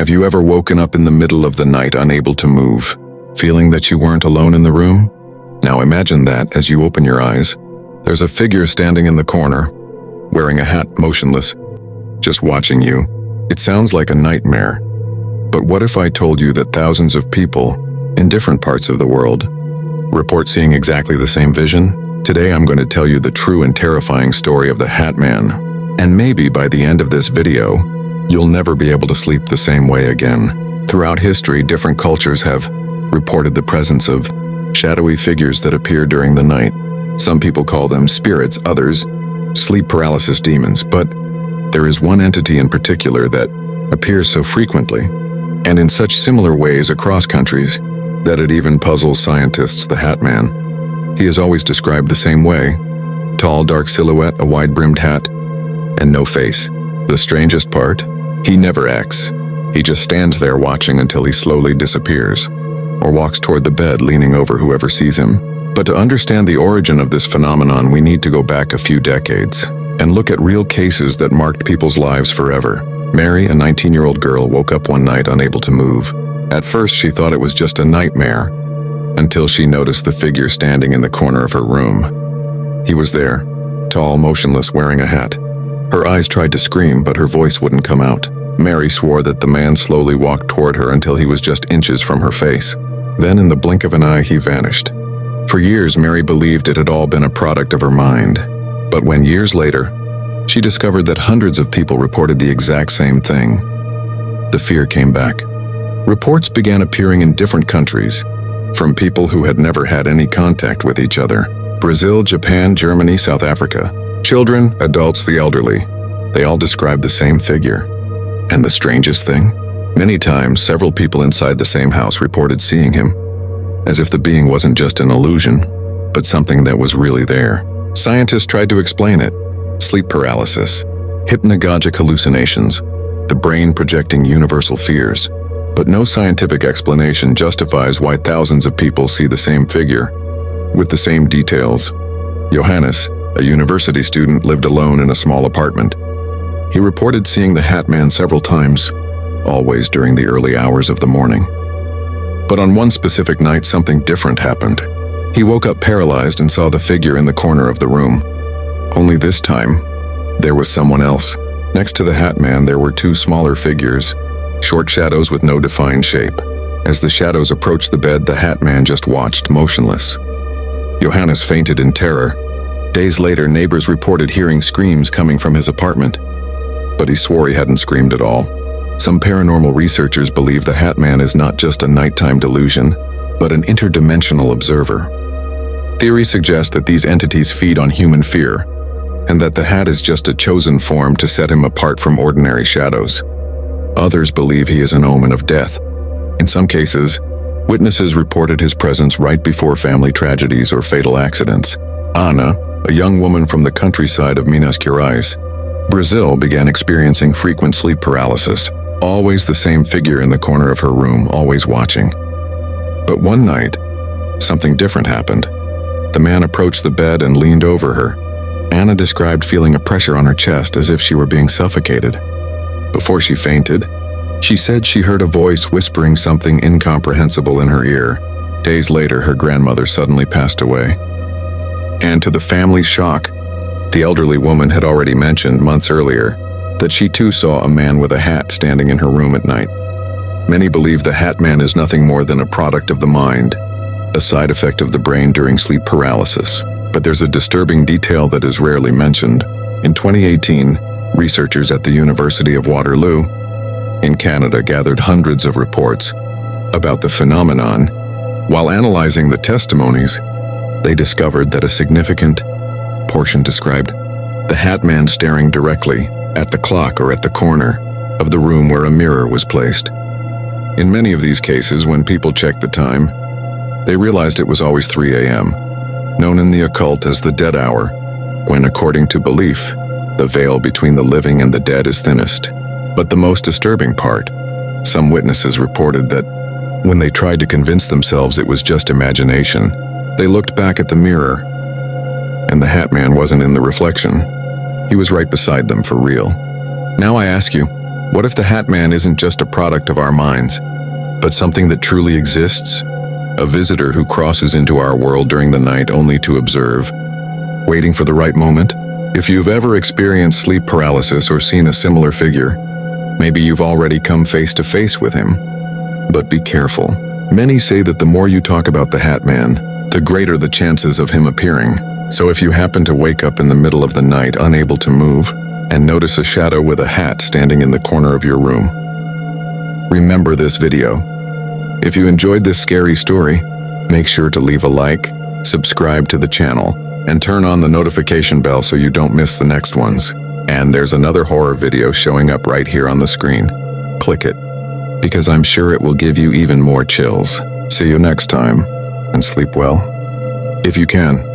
Have you ever woken up in the middle of the night unable to move, feeling that you weren't alone in the room? Now imagine that as you open your eyes, there's a figure standing in the corner, wearing a hat, motionless, just watching you. It sounds like a nightmare. But what if I told you that thousands of people, in different parts of the world, report seeing exactly the same vision? Today I'm going to tell you the true and terrifying story of the Hat Man. And maybe by the end of this video, you'll never be able to sleep the same way again. Throughout history, different cultures have reported the presence of shadowy figures that appear during the night. Some people call them spirits, others sleep paralysis demons, but there is one entity in particular that appears so frequently and in such similar ways across countries that it even puzzles scientists. The Hat Man. He is always described the same way: tall, dark silhouette, a wide-brimmed hat, and no face. The strangest part? He never acts. He just stands there watching until he slowly disappears, or walks toward the bed leaning over whoever sees him. But to understand the origin of this phenomenon, we need to go back a few decades and look at real cases that marked people's lives forever. Mary, a 19-year-old girl, woke up one night unable to move. At first, she thought it was just a nightmare, until she noticed the figure standing in the corner of her room. He was there, tall, motionless, wearing a hat. Her eyes tried to scream, but her voice wouldn't come out. Mary swore that the man slowly walked toward her until he was just inches from her face. Then, in the blink of an eye, he vanished. For years, Mary believed it had all been a product of her mind. But when years later, she discovered that hundreds of people reported the exact same thing, the fear came back. Reports began appearing in different countries, from people who had never had any contact with each other. Brazil, Japan, Germany, South Africa. Children, adults, the elderly, they all described the same figure. And the strangest thing? Many times, several people inside the same house reported seeing him, as if the being wasn't just an illusion, but something that was really there. Scientists tried to explain it: sleep paralysis, hypnagogic hallucinations, the brain projecting universal fears. But no scientific explanation justifies why thousands of people see the same figure, with the same details. Johannes, a university student, lived alone in a small apartment. He reported seeing the Hat Man several times, always during the early hours of the morning. But on one specific night, something different happened. He woke up paralyzed and saw the figure in the corner of the room. Only this time, there was someone else. Next to the Hat Man, there were two smaller figures, short shadows with no defined shape. As the shadows approached the bed, the Hat Man just watched, motionless. Johannes fainted in terror. Days later, neighbors reported hearing screams coming from his apartment, but he swore he hadn't screamed at all. Some paranormal researchers believe the Hat Man is not just a nighttime delusion, but an interdimensional observer. Theories suggest that these entities feed on human fear, and that the hat is just a chosen form to set him apart from ordinary shadows. Others believe he is an omen of death. In some cases, witnesses reported his presence right before family tragedies or fatal accidents. Ana, a young woman from the countryside of Minas Gerais, Brazil, began experiencing frequent sleep paralysis. Always the same figure in the corner of her room, always watching. But one night, something different happened. The man approached the bed and leaned over her. Ana described feeling a pressure on her chest as if she were being suffocated. Before she fainted, she said she heard a voice whispering something incomprehensible in her ear. Days later, her grandmother suddenly passed away. And to the family's shock, the elderly woman had already mentioned months earlier that she too saw a man with a hat standing in her room at night. Many believe the Hat Man is nothing more than a product of the mind, a side effect of the brain during sleep paralysis. But there's a disturbing detail that is rarely mentioned. In 2018, researchers at the University of Waterloo in Canada gathered hundreds of reports about the phenomenon. While analyzing the testimonies, they discovered that a significant portion described the Hat Man staring directly at the clock or at the corner of the room where a mirror was placed. In many of these cases, when people checked the time, they realized it was always 3 a.m., known in the occult as the dead hour, when, according to belief, the veil between the living and the dead is thinnest. But the most disturbing part, some witnesses reported that when they tried to convince themselves it was just imagination, they looked back at the mirror, and the Hat Man wasn't in the reflection. He was right beside them for real. Now I ask you, What if the Hat Man isn't just a product of our minds, but something that truly exists? A visitor who crosses into our world during the night only to observe, waiting for the right moment? If you've ever experienced sleep paralysis or seen a similar figure, maybe you've already come face to face with him. But be careful. Many say that the more you talk about the Hat Man, the greater the chances of him appearing. So if you happen to wake up in the middle of the night unable to move, and notice a shadow with a hat standing in the corner of your room, remember this video. If you enjoyed this scary story, make sure to leave a like, subscribe to the channel, and turn on the notification bell so you don't miss the next ones. And there's another horror video showing up right here on the screen. Click it, because I'm sure it will give you even more chills. See you next time, and sleep well. If you can.